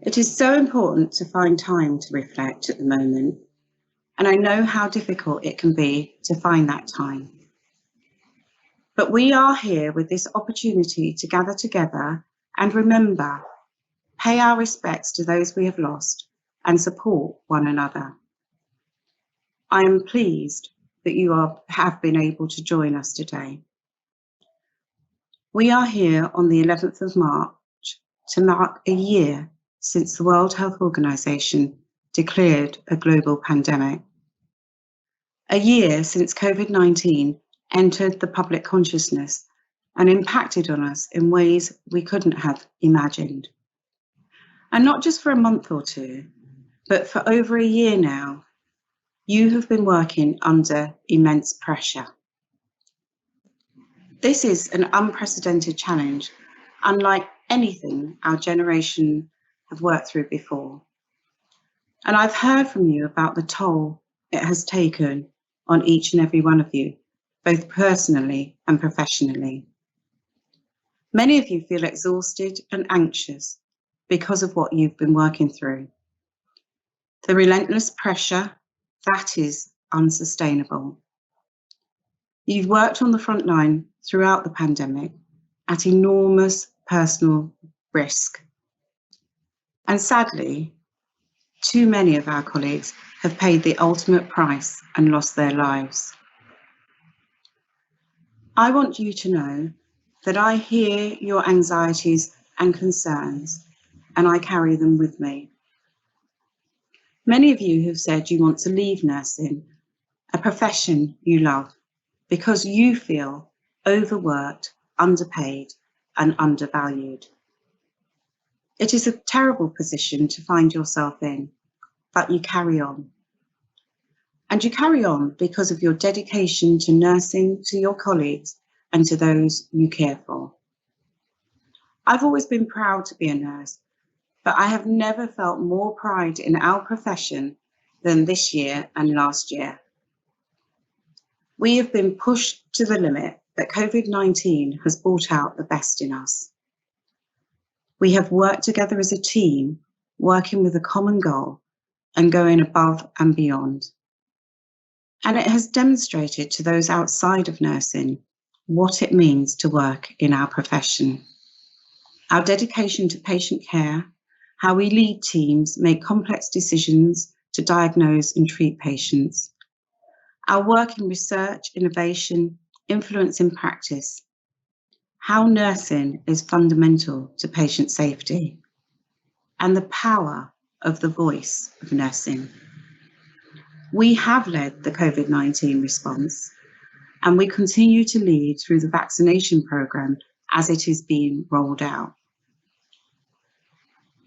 It is so important to find time to reflect at the moment, and I know how difficult it can be to find that time. But we are here with this opportunity to gather together and remember, pay our respects to those we have lost, and support one another. I am pleased that you have been able to join us today. We are here on the 11th of March to mark a year since the World Health Organization declared a global pandemic. A year since COVID-19 entered the public consciousness and impacted on us in ways we couldn't have imagined. And not just for a month or two, but for over a year now, you have been working under immense pressure. This is an unprecedented challenge, unlike anything our generation have worked through before. And I've heard from you about the toll it has taken on each and every one of you, both personally and professionally. Many of you feel exhausted and anxious because of what you've been working through. The relentless pressure, that is unsustainable. You've worked on the front line throughout the pandemic at enormous personal risk. And sadly, too many of our colleagues have paid the ultimate price and lost their lives. I want you to know that I hear your anxieties and concerns, and I carry them with me. Many of you have said you want to leave nursing, a profession you love, because you feel overworked, underpaid, and undervalued. It is a terrible position to find yourself in, but you carry on. And you carry on because of your dedication to nursing, to your colleagues, and to those you care for. I've always been proud to be a nurse, but I have never felt more pride in our profession than this year and last year. We have been pushed to the limit, but COVID-19 has brought out the best in us. We have worked together as a team, working with a common goal and going above and beyond. And it has demonstrated to those outside of nursing what it means to work in our profession. Our dedication to patient care, how we lead teams, make complex decisions to diagnose and treat patients. Our work in research, innovation, influence in practice. How nursing is fundamental to patient safety. And the power of the voice of nursing. We have led the COVID-19 response, and we continue to lead through the vaccination programme as it is being rolled out.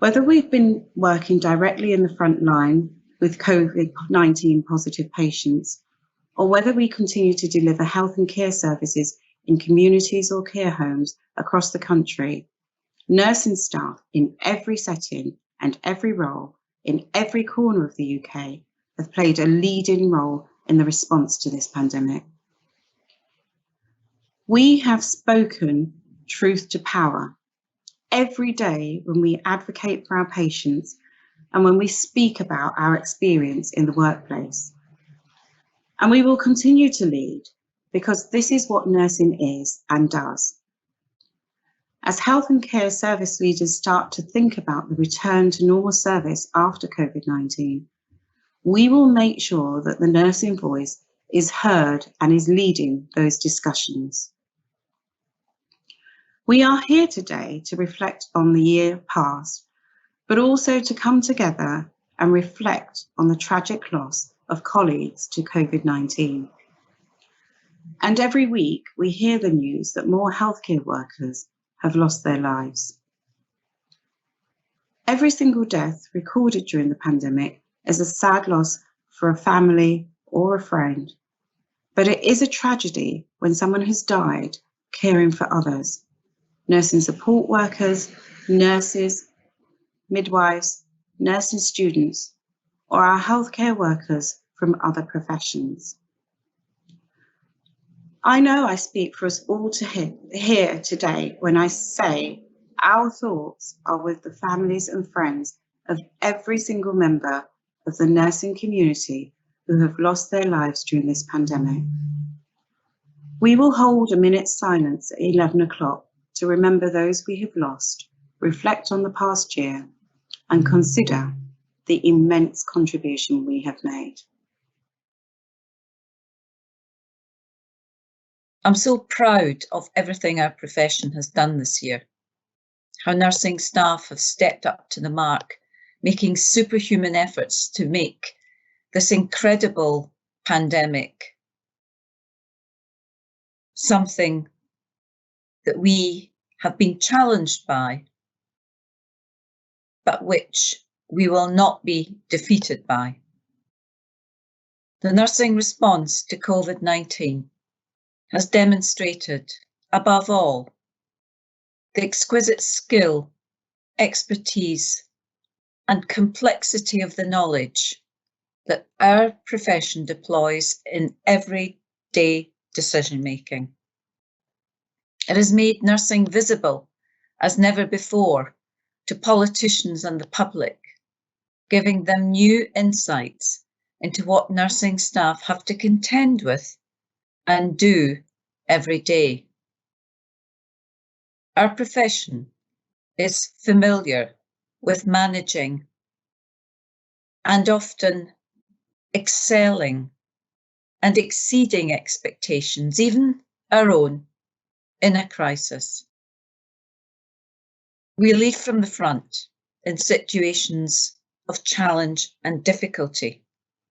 Whether we've been working directly in the front line with COVID-19 positive patients, or whether we continue to deliver health and care services in communities or care homes across the country, nursing staff in every setting and every role in every corner of the UK have played a leading role in the response to this pandemic. We have spoken truth to power every day when we advocate for our patients and when we speak about our experience in the workplace. And we will continue to lead because this is what nursing is and does. As health and care service leaders start to think about the return to normal service after COVID-19, we will make sure that the nursing voice is heard and is leading those discussions. We are here today to reflect on the year past, but also to come together and reflect on the tragic loss of colleagues to COVID-19. And every week we hear the news that more healthcare workers have lost their lives. Every single death recorded during the pandemic is a sad loss for a family or a friend, but it is a tragedy when someone has died caring for others. Nursing support workers, nurses, midwives, nursing students, or our healthcare workers from other professions. I know I speak for us all here today when I say our thoughts are with the families and friends of every single member of the nursing community who have lost their lives during this pandemic. We will hold a minute's silence at 11 o'clock to remember those we have lost, reflect on the past year, and consider the immense contribution we have made. I'm so proud of everything our profession has done this year. How nursing staff have stepped up to the mark, making superhuman efforts to make this incredible pandemic something that we have been challenged by, but which we will not be defeated by. The nursing response to COVID-19 has demonstrated, above all, the exquisite skill, expertise, and complexity of the knowledge that our profession deploys in everyday decision-making. It has made nursing visible as never before to politicians and the public, giving them new insights into what nursing staff have to contend with and do every day. Our profession is familiar with managing and often excelling and exceeding expectations, even our own, in a crisis. We lead from the front in situations of challenge and difficulty.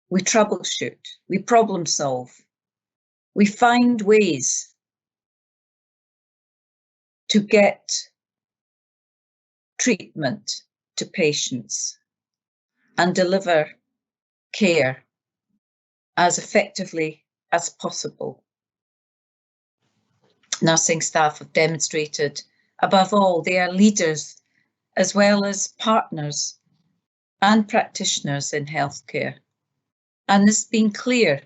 We troubleshoot, we problem solve, we find ways to get treatment to patients and deliver care as effectively as possible. Nursing staff have demonstrated, above all, they are leaders as well as partners and practitioners in healthcare. And this has been clear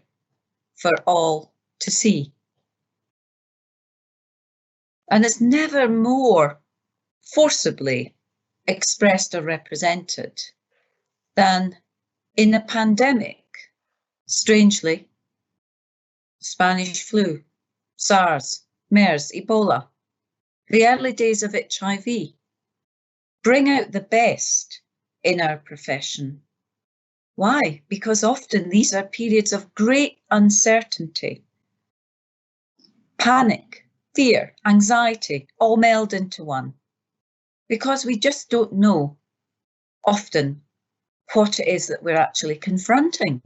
for all to see. And it's never more forcibly expressed or represented than in a pandemic. Strangely, Spanish flu, SARS, MERS, Ebola, the early days of HIV bring out the best in our profession. Why? Because often these are periods of great uncertainty, panic, fear, anxiety, all meld into one, because we just don't know often what it is that we're actually confronting.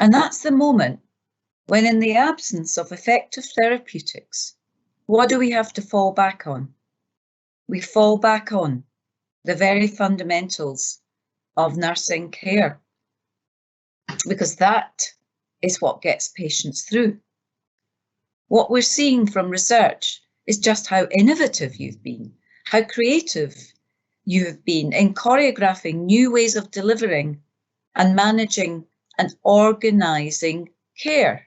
And that's the moment when, in the absence of effective therapeutics, what do we have to fall back on? We fall back on the very fundamentals of nursing care, because that is what gets patients through. What we're seeing from research is just how innovative you've been, how creative you have been in choreographing new ways of delivering and managing and organising care.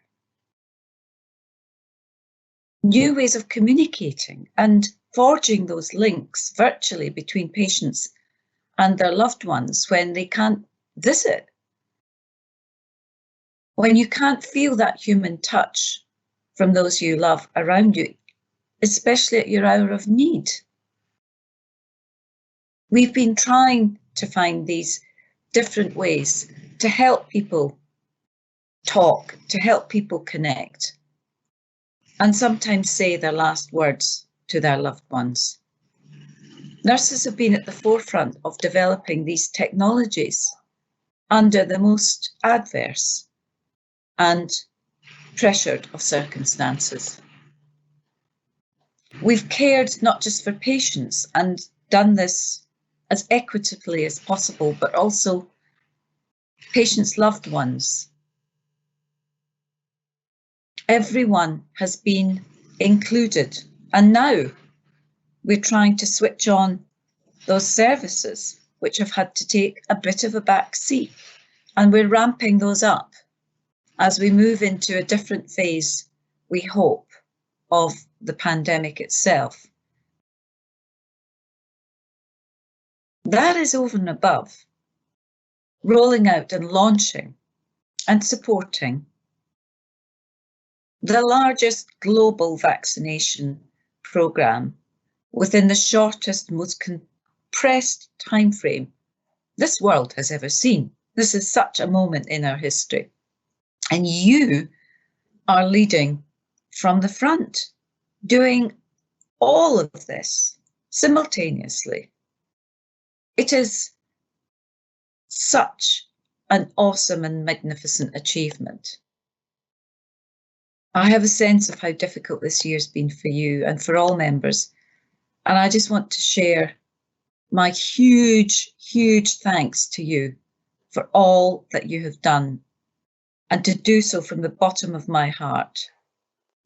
New ways of communicating and forging those links virtually between patients and their loved ones when they can't visit. When you can't feel that human touch from those you love around you, especially at your hour of need. We've been trying to find these different ways to help people talk, to help people connect, and sometimes say their last words to their loved ones. Nurses have been at the forefront of developing these technologies under the most adverse and pressured of circumstances. We've cared not just for patients and done this as equitably as possible, but also patients' loved ones. Everyone has been included, and now we're trying to switch on those services which have had to take a bit of a back seat, and we're ramping those up as we move into a different phase, we hope, of the pandemic itself. That is over and above rolling out and launching and supporting the largest global vaccination programme within the shortest, most compressed timeframe this world has ever seen. This is such a moment in our history. And you are leading from the front, doing all of this simultaneously. It is such an awesome and magnificent achievement. I have a sense of how difficult this year's been for you and for all members. And I just want to share my huge, huge thanks to you for all that you have done, and to do so from the bottom of my heart.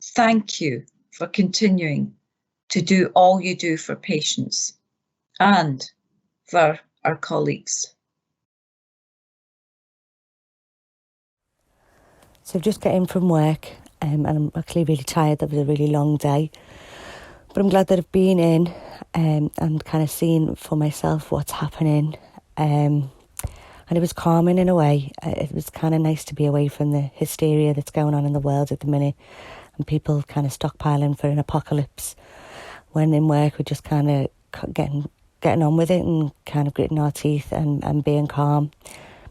Thank you for continuing to do all you do for patients and for our colleagues. So I've just got in from work and I'm actually really tired. That was a really long day. But I'm glad that I've been in and kind of seen for myself what's happening. And it was calming in a way. It was kind of nice to be away from the hysteria that's going on in the world at the minute and people kind of stockpiling for an apocalypse. When in work, we're just kind of getting on with it and kind of gritting our teeth and being calm.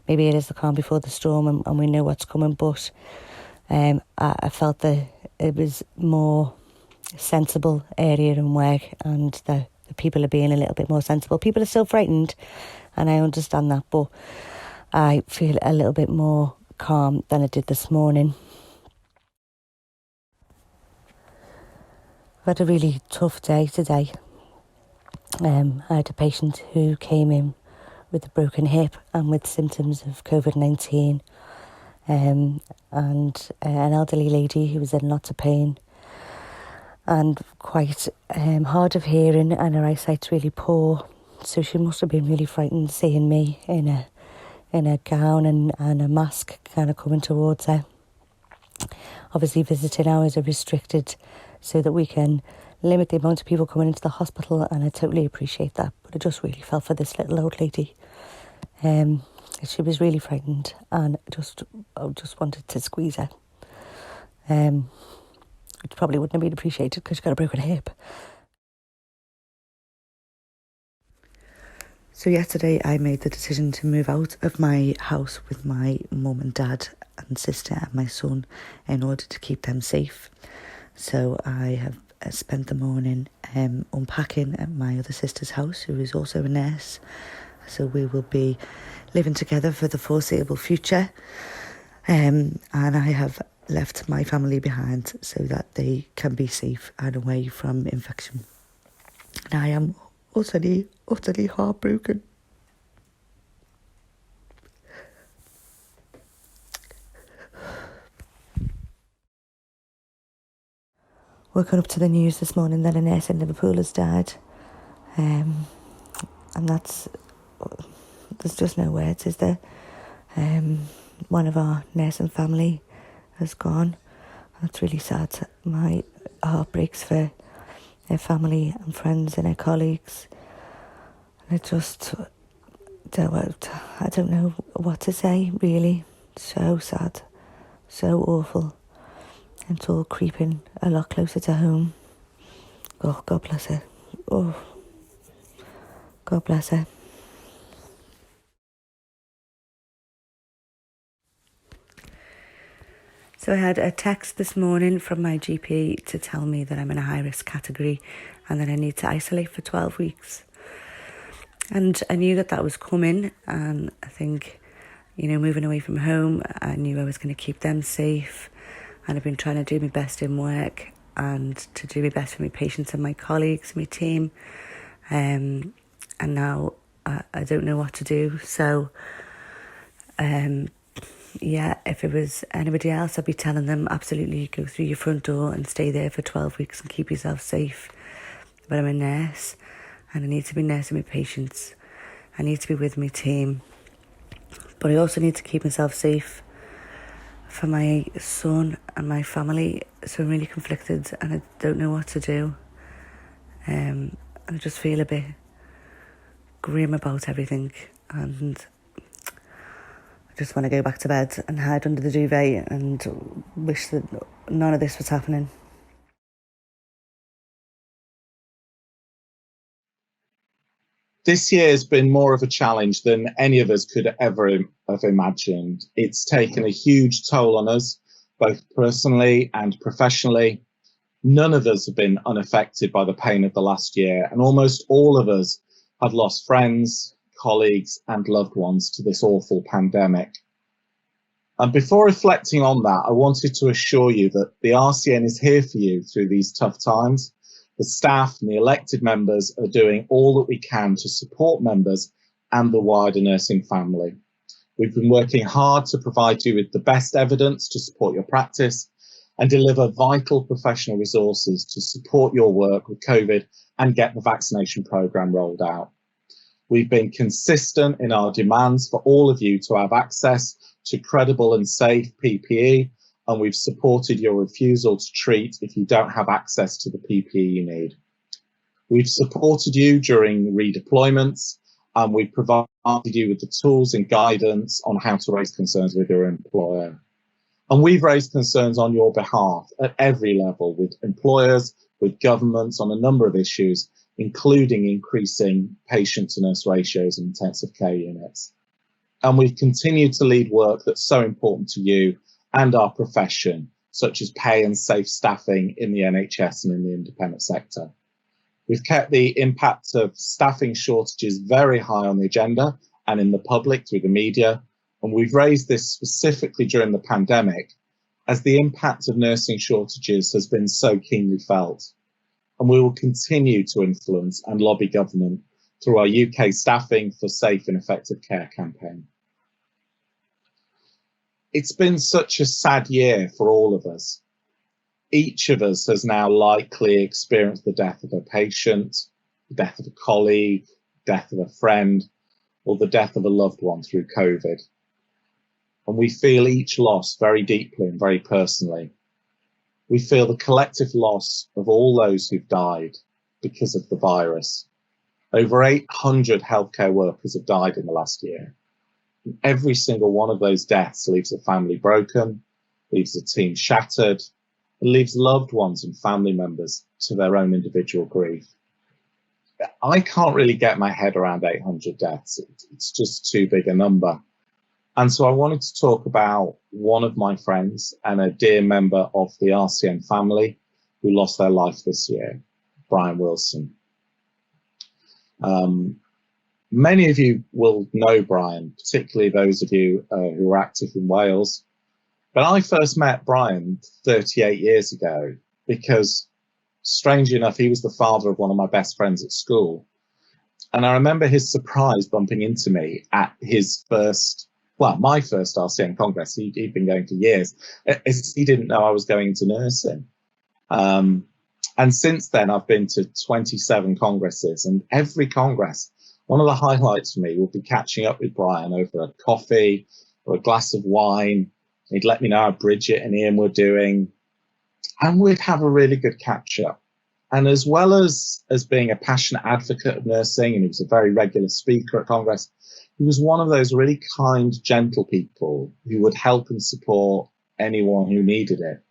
Maybe it is the calm before the storm and we know what's coming, but I felt that it was more sensible area in work and the people are being a little bit more sensible. People are still frightened and I understand that, but I feel a little bit more calm than I did this morning. I've had a really tough day today. I had a patient who came in with a broken hip and with symptoms of COVID-19 and an elderly lady who was in lots of pain and quite hard of hearing, and her eyesight's really poor, so she must have been really frightened seeing me in a gown and a mask kind of coming towards her. Obviously visiting hours are restricted so that we can limit the amount of people coming into the hospital, and I totally appreciate that, but I just really felt for this little old lady. She was really frightened and I just wanted to squeeze her. Which probably wouldn't have been appreciated because she got a broken hip. So yesterday I made the decision to move out of my house with my mum and dad and sister and my son in order to keep them safe. So I have spent the morning unpacking at my other sister's house, who is also a nurse. So we will be living together for the foreseeable future. And I have left my family behind so that they can be safe and away from infection. And I am utterly heartbroken. Woken up to the news this morning that a nurse in Liverpool has died. And there's just no words, is there? One of our nursing family has gone. That's really sad. My heart breaks for their family and friends and their colleagues. And I don't know what to say, really. So sad, so awful. And it's all creeping a lot closer to home. Oh, God bless her. Oh, God bless her. So I had a text this morning from my GP to tell me that I'm in a high-risk category and that I need to isolate for 12 weeks. And I knew that was coming, and I think, moving away from home, I knew I was going to keep them safe, and I've been trying to do my best in work and to do my best for my patients and my colleagues, my team, and now I don't know what to do. So if it was anybody else, I'd be telling them absolutely go through your front door and stay there for 12 weeks and keep yourself safe. But I'm a nurse and I need to be nursing my patients. I need to be with my team. But I also need to keep myself safe for my son and my family. So I'm really conflicted and I don't know what to do. I just feel a bit grim about everything, and I just want to go back to bed and hide under the duvet and wish that none of this was happening. This year has been more of a challenge than any of us could ever have imagined. It's taken a huge toll on us, both personally and professionally. None of us have been unaffected by the pain of the last year, and almost all of us have lost friends, colleagues, and loved ones to this awful pandemic. And before reflecting on that, I wanted to assure you that the RCN is here for you through these tough times. The staff and the elected members are doing all that we can to support members and the wider nursing family. We've been working hard to provide you with the best evidence to support your practice and deliver vital professional resources to support your work with COVID and get the vaccination programme rolled out. We've been consistent in our demands for all of you to have access to credible and safe PPE, and we've supported your refusal to treat if you don't have access to the PPE you need. We've supported you during redeployments, and we've provided you with the tools and guidance on how to raise concerns with your employer. And we've raised concerns on your behalf at every level with employers, with governments on a number of issues, including increasing patient to nurse ratios in intensive care units. And we've continued to lead work that's so important to you and our profession, such as pay and safe staffing in the NHS and in the independent sector. We've kept the impact of staffing shortages very high on the agenda and in the public through the media, and we've raised this specifically during the pandemic as the impact of nursing shortages has been so keenly felt. And we will continue to influence and lobby government through our UK Staffing for Safe and Effective Care campaign. It's been such a sad year for all of us. Each of us has now likely experienced the death of a patient, the death of a colleague, death of a friend, or the death of a loved one through COVID. And we feel each loss very deeply and very personally. We feel the collective loss of all those who've died because of the virus. Over 800 healthcare workers have died in the last year. And every single one of those deaths leaves a family broken, leaves a team shattered, and leaves loved ones and family members to their own individual grief. I can't really get my head around 800 deaths. It's just too big a number. And so I wanted to talk about one of my friends and a dear member of the RCN family who lost their life this year, Brian Wilson. Many of you will know Brian, particularly those of you who are active in Wales. But I first met Brian 38 years ago because, strangely enough, he was the father of one of my best friends at school. And I remember his surprise bumping into me at his my first RCN Congress. He'd been going for years. He didn't know I was going into nursing. And since then, I've been to 27 congresses, and every congress, one of the highlights for me will be catching up with Brian over a coffee or a glass of wine. He'd let me know how Bridget and Ian were doing, and we'd have a really good catch up. And as well as being a passionate advocate of nursing, and he was a very regular speaker at Congress, he was one of those really kind, gentle people who would help and support anyone who needed it.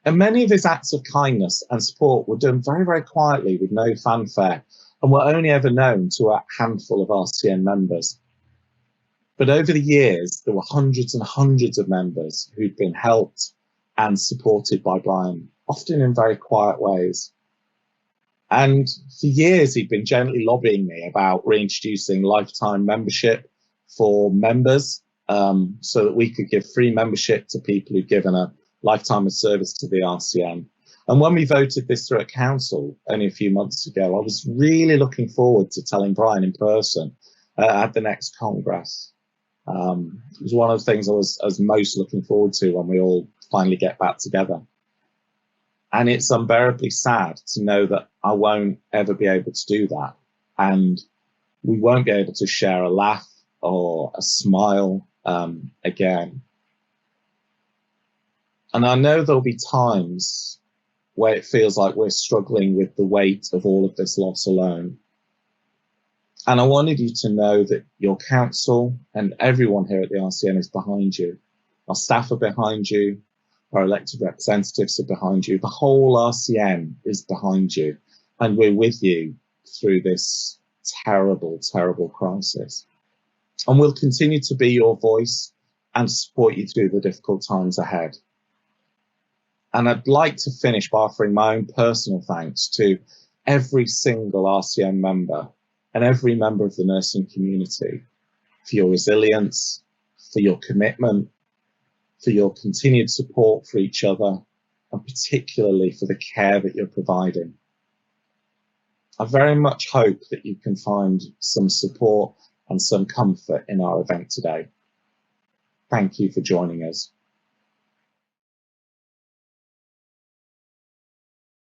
And many of his acts of kindness and support were done very, very quietly with no fanfare, and were only ever known to a handful of RCN members. But over the years, there were hundreds and hundreds of members who'd been helped and supported by Brian, often in very quiet ways. And for years, he'd been gently lobbying me about reintroducing lifetime membership for members, so that we could give free membership to people who've given a lifetime of service to the RCN. And when we voted this through at council only a few months ago, I was really looking forward to telling Brian in person at the next Congress. It was one of the things I was most looking forward to when we all finally get back together. And it's unbearably sad to know that I won't ever be able to do that. And we won't be able to share a laugh or a smile again. And I know there'll be times where it feels like we're struggling with the weight of all of this loss alone. And I wanted you to know that your council and everyone here at the RCN is behind you. Our staff are behind you. Our elected representatives are behind you. The whole RCN is behind you. And we're with you through this terrible, terrible crisis. And we'll continue to be your voice and support you through the difficult times ahead. And I'd like to finish by offering my own personal thanks to every single RCN member and every member of the nursing community for your resilience, for your commitment, for your continued support for each other, and particularly for the care that you're providing. I very much hope that you can find some support and some comfort in our event today. Thank you for joining us.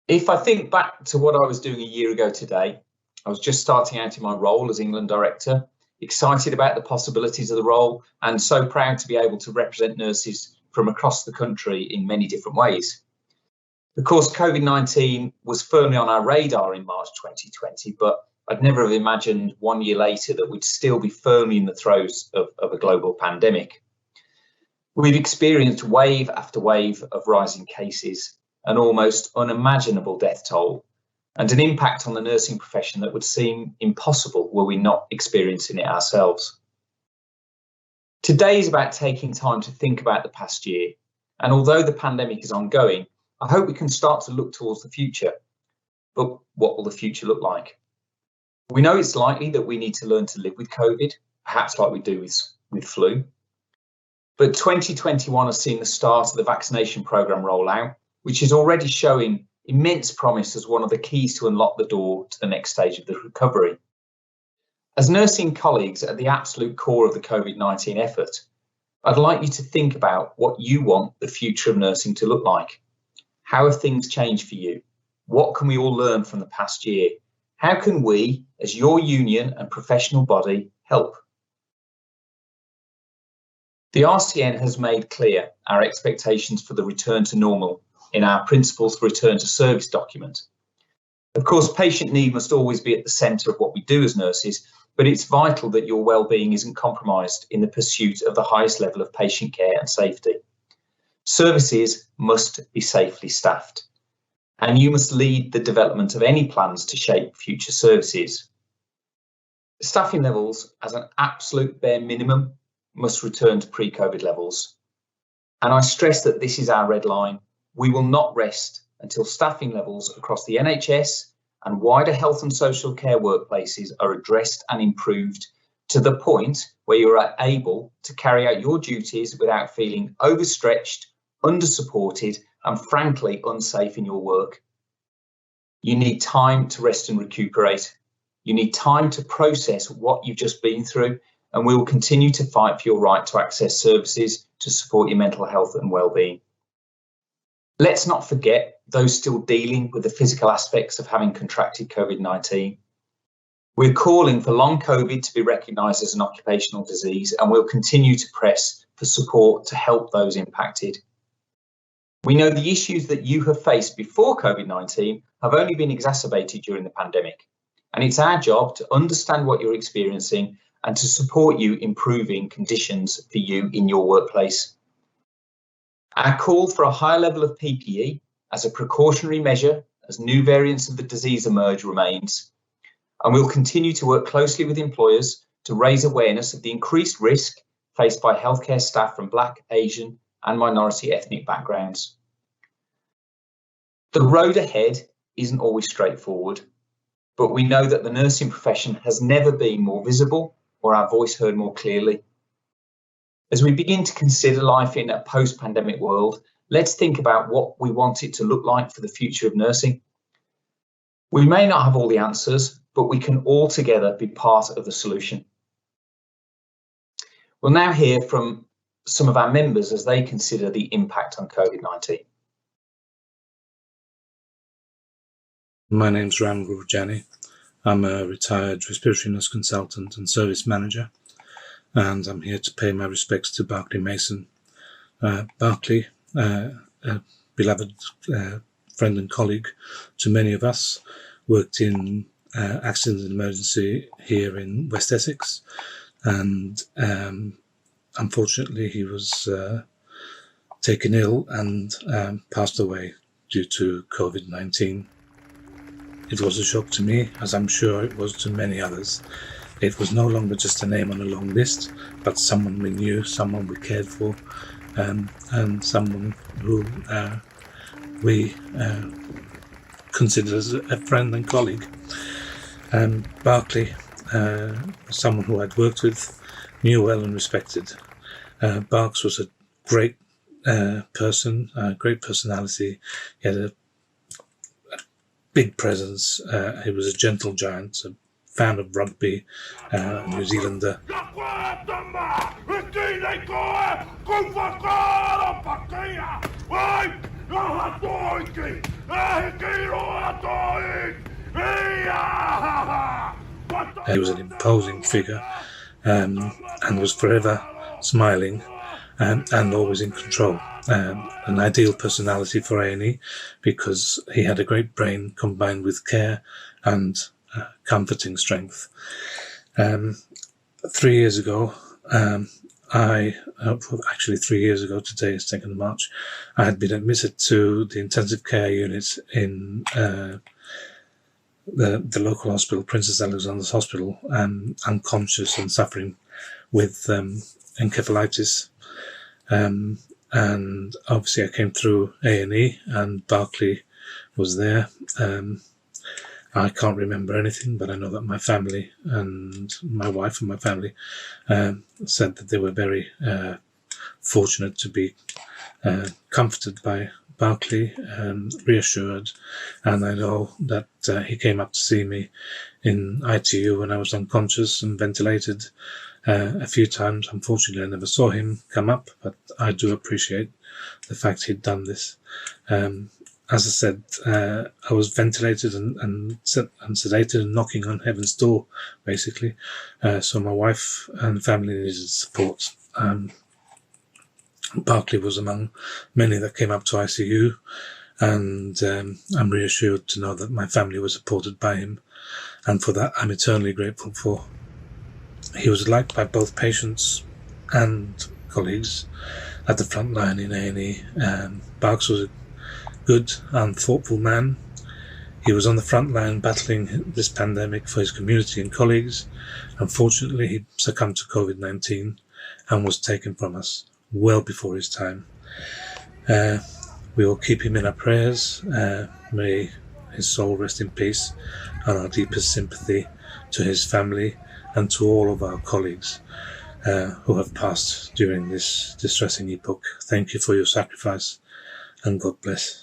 If I think back to what I was doing a year ago today, I was just starting out in my role as England Director, excited about the possibilities of the role and so proud to be able to represent nurses from across the country in many different ways. Of course, COVID-19 was firmly on our radar in March 2020, but I'd never have imagined 1 year later that we'd still be firmly in the throes of a global pandemic. We've experienced wave after wave of rising cases, an almost unimaginable death toll, and an impact on the nursing profession that would seem impossible were we not experiencing it ourselves. Today is about taking time to think about the past year, and although the pandemic is ongoing, I hope we can start to look towards the future. But what will the future look like? We know it's likely that we need to learn to live with COVID, perhaps like we do with flu. But 2021 has seen the start of the vaccination programme rollout, which is already showing immense promise as one of the keys to unlock the door to the next stage of the recovery. As nursing colleagues at the absolute core of the COVID-19 effort, I'd like you to think about what you want the future of nursing to look like. How have things changed for you? What can we all learn from the past year? How can we, as your union and professional body, help? The RCN has made clear our expectations for the return to normal in our Principles for Return to Service document. Of course, patient need must always be at the centre of what we do as nurses, but it's vital that your well-being isn't compromised in the pursuit of the highest level of patient care and safety. Services must be safely staffed, and you must lead the development of any plans to shape future services. Staffing levels, as an absolute bare minimum, must return to pre-COVID levels. And I stress that this is our red line. We will not rest until staffing levels across the NHS and wider health and social care workplaces are addressed and improved to the point where you are able to carry out your duties without feeling overstretched, under-supported, and frankly unsafe in your work. You need time to rest and recuperate. You need time to process what you've just been through, and we will continue to fight for your right to access services to support your mental health and well-being. Let's not forget those still dealing with the physical aspects of having contracted COVID-19. We're calling for long COVID to be recognised as an occupational disease, and we'll continue to press for support to help those impacted. We know the issues that you have faced before COVID-19 have only been exacerbated during the pandemic, and it's our job to understand what you're experiencing and to support you improving conditions for you in your workplace. Our call for a higher level of PPE as a precautionary measure as new variants of the disease emerge remains, and we'll continue to work closely with employers to raise awareness of the increased risk faced by healthcare staff from Black, Asian and minority ethnic backgrounds. The road ahead isn't always straightforward, but we know that the nursing profession has never been more visible or our voice heard more clearly. As we begin to consider life in a post-pandemic world, let's think about what we want it to look like for the future of nursing. We may not have all the answers, but we can all together be part of the solution. We'll now hear from some of our members as they consider the impact on COVID-19. My name's Ram Gurjani. I'm a retired respiratory nurse consultant and service manager, and I'm here to pay my respects to Barclay Mason. Barclay, a beloved friend and colleague to many of us, worked in accident and emergency here in West Essex, and unfortunately he was taken ill and passed away due to COVID-19. It was a shock to me, as I'm sure it was to many others. It was no longer just a name on a long list, but someone we knew, someone we cared for, and someone who we considered as a friend and colleague. Barclay was someone who I'd worked with, knew well and respected. Barks was a great person, a great personality. He had a big presence. He was a gentle giant, a fan of rugby, New Zealander. He was an imposing figure and was forever smiling and always in control. An ideal personality for A&E because he had a great brain combined with care and comforting strength. 3 years ago, actually 3 years ago today, 2nd of March, I had been admitted to the intensive care unit in the local hospital, Princess Alexander's Hospital, unconscious and suffering with encephalitis. And obviously I came through A&E and Barclay was there. I can't remember anything, but I know that my family and my wife and my family said that they were very fortunate to be comforted by Barclay, reassured, and I know that he came up to see me in ITU when I was unconscious and ventilated a few times. Unfortunately, I never saw him come up, but I do appreciate the fact he'd done this. As I said, I was ventilated and sedated and knocking on heaven's door, basically. So my wife and family needed support. Barclay was among many that came up to ICU, and I'm reassured to know that my family was supported by him, and for that I'm eternally grateful for. He was liked by both patients and colleagues at the front line in A&E. Barks was a good and thoughtful man. He was on the front line battling this pandemic for his community and colleagues. Unfortunately, he succumbed to COVID-19 and was taken from us well before his time. We will keep him in our prayers. May his soul rest in peace, and our deepest sympathy to his family and to all of our colleagues who have passed during this distressing epoch. Thank you for your sacrifice, and God bless.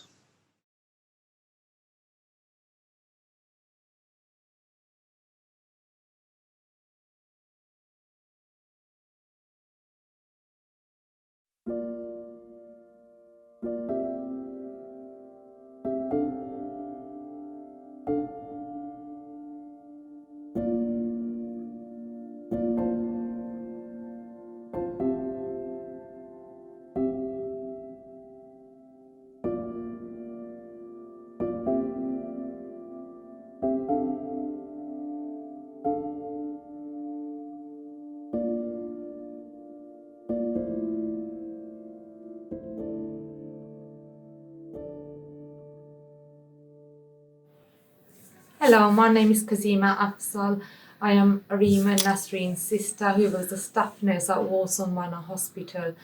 Hello, my name is Kazima Afzal. I am Arima Nasreen's sister, who was the staff nurse at Walsall Manor Hospital,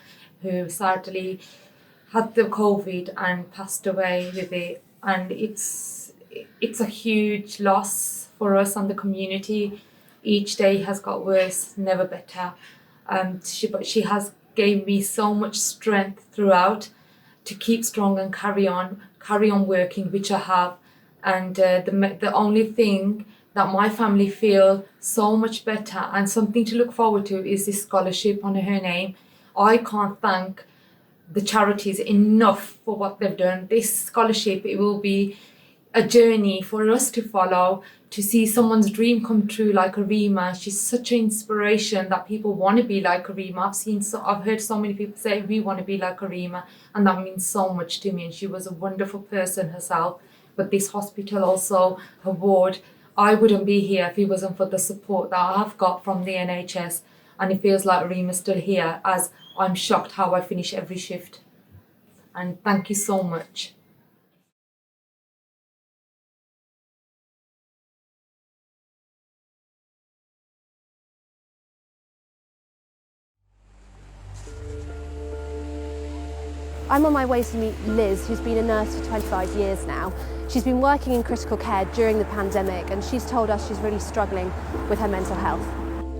who sadly had the COVID and passed away with it. And it's a huge loss for us and the community. Each day has got worse, never better. But she has gave me so much strength throughout to keep strong and carry on working, which I have. And the only thing that my family feel so much better and something to look forward to is this scholarship on her name. I can't thank the charities enough for what they've done. This scholarship, it will be a journey for us to follow, to see someone's dream come true like Arima. She's such an inspiration that people want to be like Arima. I've heard so many people say we want to be like Arima, and that means so much to me. And she was a wonderful person herself. But this hospital also, her ward, I wouldn't be here if it wasn't for the support that I have got from the NHS, and it feels like Arima's still here, as I'm shocked how I finish every shift. And thank you so much. I'm on my way to meet Liz, who's been a nurse for 25 years now. She's been working in critical care during the pandemic, and she's told us she's really struggling with her mental health.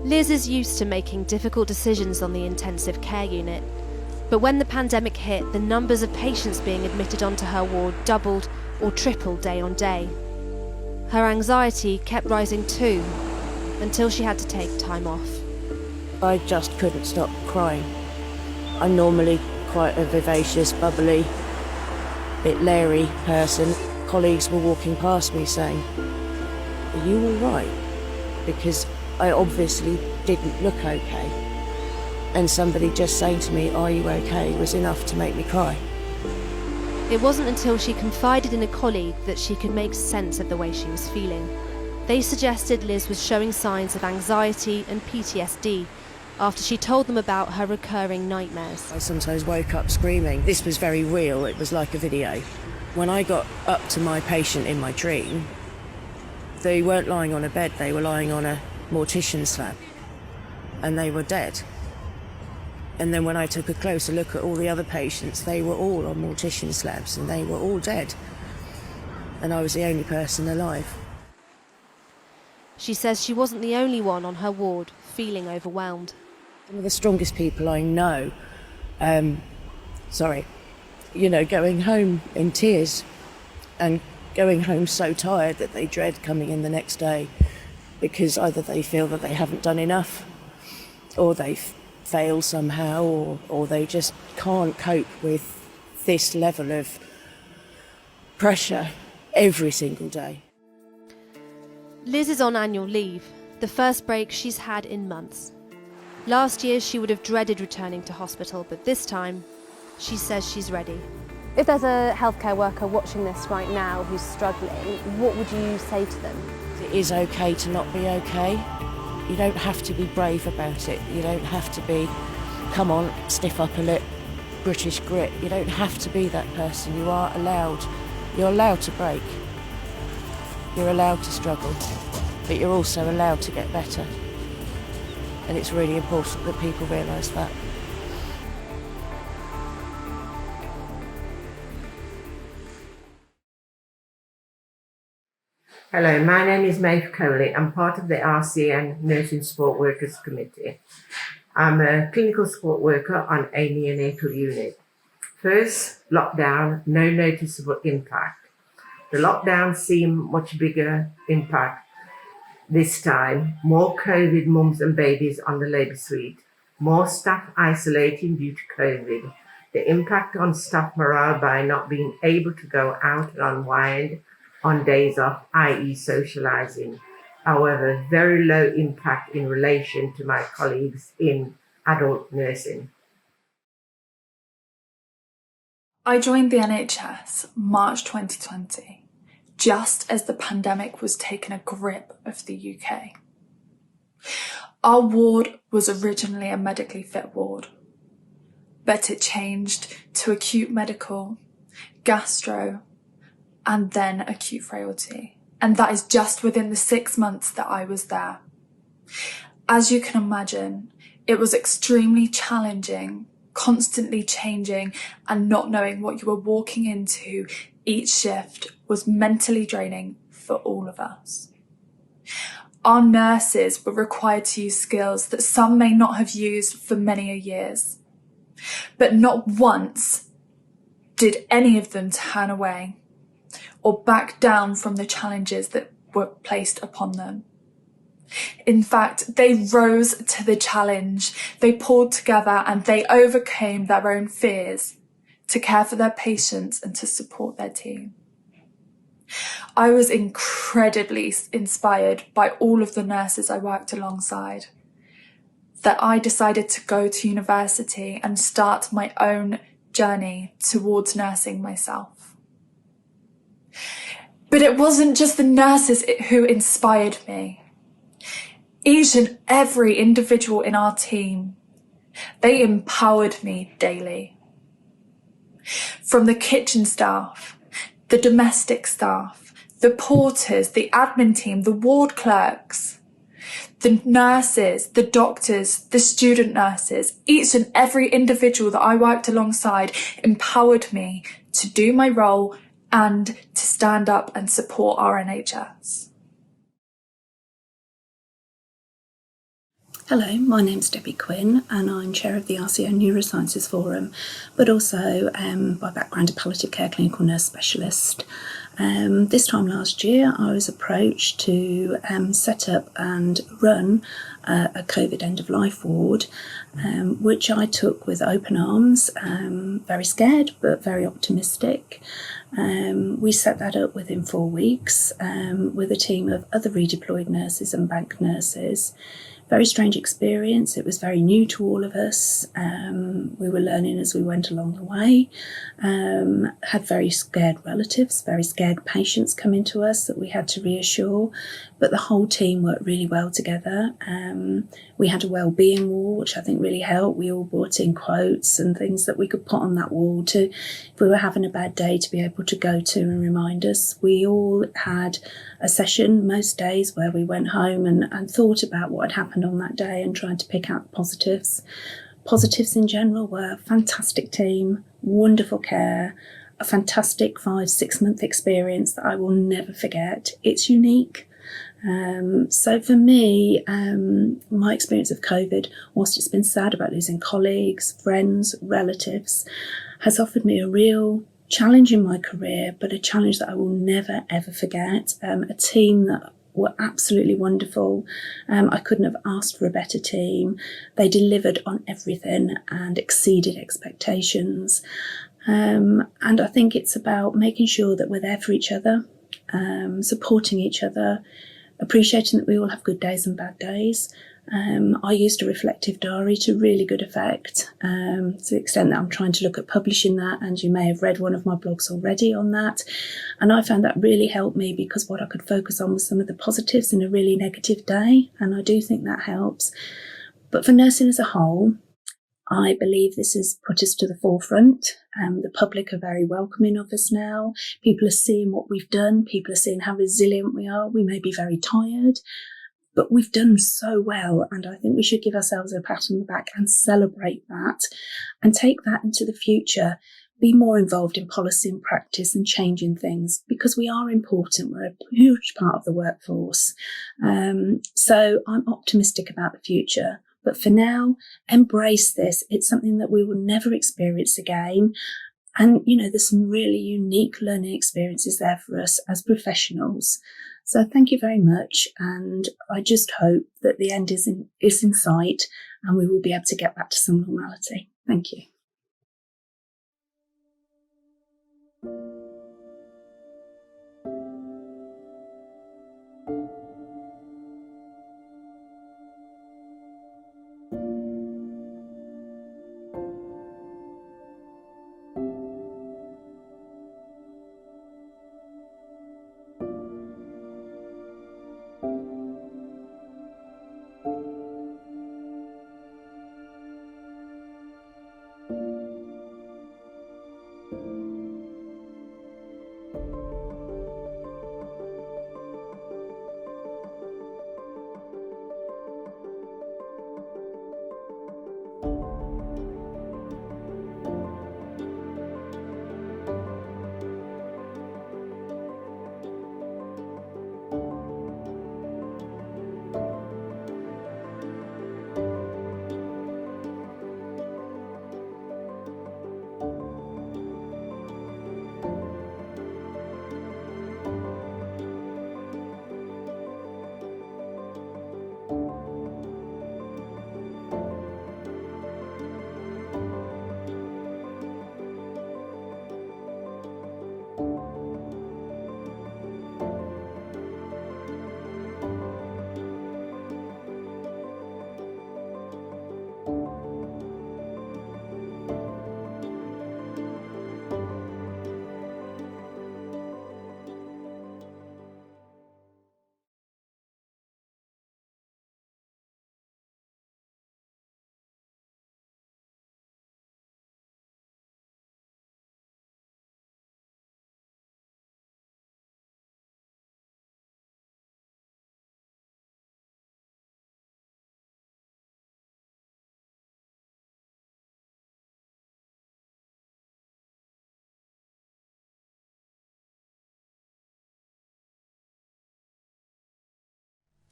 Liz is used to making difficult decisions on the intensive care unit. But when the pandemic hit, the numbers of patients being admitted onto her ward doubled or tripled day on day. Her anxiety kept rising too, until she had to take time off. I just couldn't stop crying. I'm normally quite a vivacious, bubbly, bit leery person. Colleagues were walking past me saying, "Are you all right?" Because I obviously didn't look okay. And somebody just saying to me, "Are you okay?" was enough to make me cry. It wasn't until she confided in a colleague that she could make sense of the way she was feeling. They suggested Liz was showing signs of anxiety and PTSD after she told them about her recurring nightmares. I sometimes woke up screaming. This was very real, it was like a video. When I got up to my patient in my dream, they weren't lying on a bed, they were lying on a mortician slab, and they were dead. And then when I took a closer look at all the other patients, they were all on mortician slabs and they were all dead. And I was the only person alive. She says she wasn't the only one on her ward feeling overwhelmed. Some of the strongest people I know, going home in tears and going home so tired that they dread coming in the next day because either they feel that they haven't done enough or they've failed somehow or they just can't cope with this level of pressure every single day. Liz is on annual leave, the first break she's had in months. Last year she would have dreaded returning to hospital, but this time she says she's ready. If there's a healthcare worker watching this right now who's struggling, what would you say to them? It is okay to not be okay. You don't have to be brave about it. You don't have to be, come on, stiff upper lip, British grit. You don't have to be that person. You're allowed to break. You're allowed to struggle, but you're also allowed to get better. And it's really important that people realise that. Hello, my name is Maeve Coley. I'm part of the RCN Nursing Support Workers Committee. I'm a clinical support worker on a neonatal unit. First lockdown, no noticeable impact. The lockdown seemed much bigger impact this time. More COVID mums and babies on the labour suite. More staff isolating due to COVID. The impact on staff morale by not being able to go out and unwind on days off, i.e. socialising. However, very low impact in relation to my colleagues in adult nursing. I joined the NHS March 2020, just as the pandemic was taking a grip of the UK. Our ward was originally a medically fit ward, but it changed to acute medical, gastro, and then acute frailty. And that is just within the 6 months that I was there. As you can imagine, it was extremely challenging, constantly changing, and not knowing what you were walking into each shift was mentally draining for all of us. Our nurses were required to use skills that some may not have used for many years. But not once did any of them turn away or back down from the challenges that were placed upon them. In fact, they rose to the challenge, they pulled together and they overcame their own fears to care for their patients and to support their team. I was incredibly inspired by all of the nurses I worked alongside, that I decided to go to university and start my own journey towards nursing myself. But it wasn't just the nurses who inspired me. Each and every individual in our team, they empowered me daily. From the kitchen staff, the domestic staff, the porters, the admin team, the ward clerks, the nurses, the doctors, the student nurses, each and every individual that I worked alongside empowered me to do my role and to stand up and support our NHS. Hello, my name's Debbie Quinn and I'm chair of the RCN Neurosciences Forum, but also by background a palliative care clinical nurse specialist. This time last year I was approached to set up and run a COVID end-of-life ward, which I took with open arms, very scared but very optimistic. We set that up within 4 weeks with a team of other redeployed nurses and bank nurses. Very strange experience. It was very new to all of us. We were learning as we went along the way. Had very scared relatives, very scared patients coming to us that we had to reassure, but the whole team worked really well together. We had a wellbeing wall, which I think really helped. We all brought in quotes and things that we could put on that wall to, if we were having a bad day, to be able to go to and remind us. We all had a session most days where we went home and thought about what had happened on that day and tried to pick out the positives. Positives in general were a fantastic team, wonderful care, a fantastic 5-6 month experience that I will never forget. It's unique. So for me, my experience of COVID, whilst it's been sad about losing colleagues, friends, relatives, has offered me a real challenge in my career, but a challenge that I will never, ever forget. A team that were absolutely wonderful. I couldn't have asked for a better team. They delivered on everything and exceeded expectations. And I think it's about making sure that we're there for each other, supporting each other, appreciating that we all have good days and bad days. I used a reflective diary to really good effect, to the extent that I'm trying to look at publishing that, and you may have read one of my blogs already on that. And I found that really helped me, because what I could focus on was some of the positives in a really negative day, and I do think that helps. But for nursing as a whole, I believe this has put us to the forefront. The public are very welcoming of us now. People are seeing what we've done. People are seeing how resilient we are. We may be very tired, but we've done so well. And I think we should give ourselves a pat on the back and celebrate that and take that into the future. Be more involved in policy and practice and changing things, because we are important. We're a huge part of the workforce. So I'm optimistic about the future. But for now, embrace this. It's something that we will never experience again. And, you know, there's some really unique learning experiences there for us as professionals. So thank you very much. And I just hope that the end is in sight and we will be able to get back to some normality. Thank you.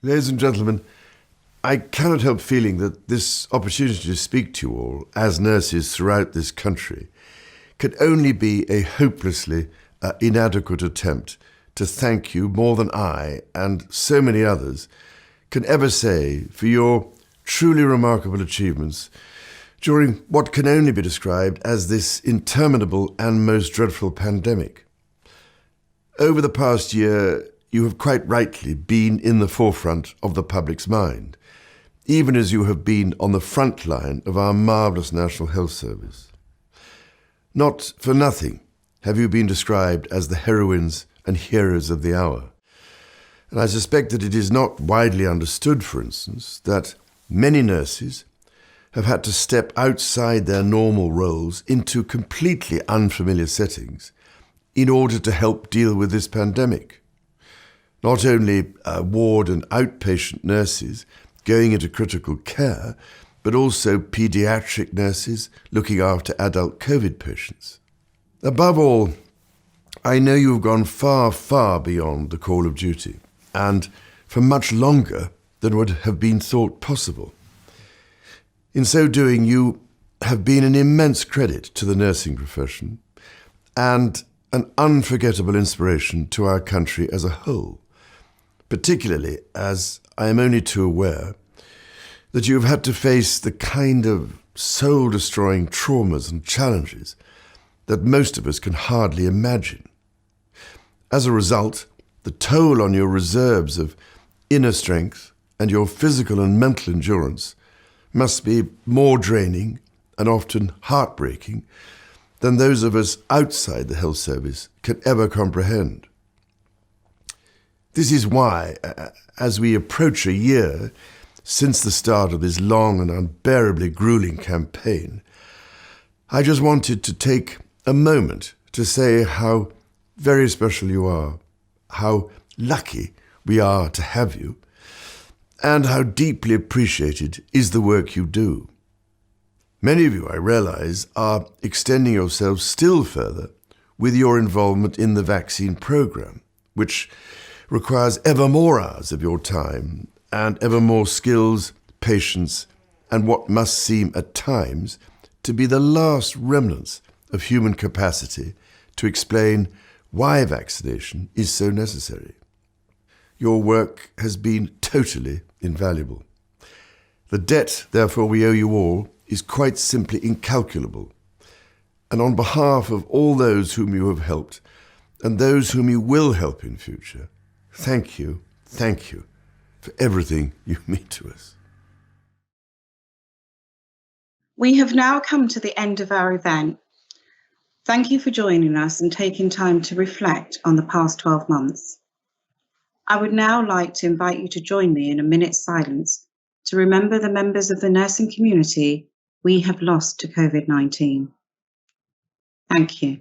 Ladies and gentlemen, I cannot help feeling that this opportunity to speak to you all as nurses throughout this country can only be a hopelessly inadequate attempt to thank you more than I and so many others can ever say for your truly remarkable achievements during what can only be described as this interminable and most dreadful pandemic. Over the past year, you have quite rightly been in the forefront of the public's mind, even as you have been on the front line of our marvellous National Health Service. Not for nothing have you been described as the heroines and heroes of the hour. And I suspect that it is not widely understood, for instance, that many nurses have had to step outside their normal roles into completely unfamiliar settings in order to help deal with this pandemic. Not only ward and outpatient nurses going into critical care, but also paediatric nurses looking after adult COVID patients. Above all, I know you have gone far, far beyond the call of duty, and for much longer than would have been thought possible. In so doing, you have been an immense credit to the nursing profession and an unforgettable inspiration to our country as a whole, particularly as I am only too aware that you have had to face the kind of soul-destroying traumas and challenges that most of us can hardly imagine. As a result, the toll on your reserves of inner strength and your physical and mental endurance must be more draining and often heartbreaking than those of us outside the health service can ever comprehend. This is why, as we approach a year since the start of this long and unbearably grueling campaign, I just wanted to take a moment to say how very special you are, how lucky we are to have you, and how deeply appreciated is the work you do. Many of you, I realize, are extending yourselves still further with your involvement in the vaccine program, which requires ever more hours of your time and ever more skills, patience, and what must seem at times to be the last remnants of human capacity to explain why vaccination is so necessary. Your work has been totally invaluable. The debt, therefore, we owe you all is quite simply incalculable. And on behalf of all those whom you have helped and those whom you will help in future, thank you for everything you mean to us. We have now come to the end of our event. Thank you for joining us and taking time to reflect on the past 12 months. I would now like to invite you to join me in a minute's silence to remember the members of the nursing community we have lost to COVID-19. Thank you.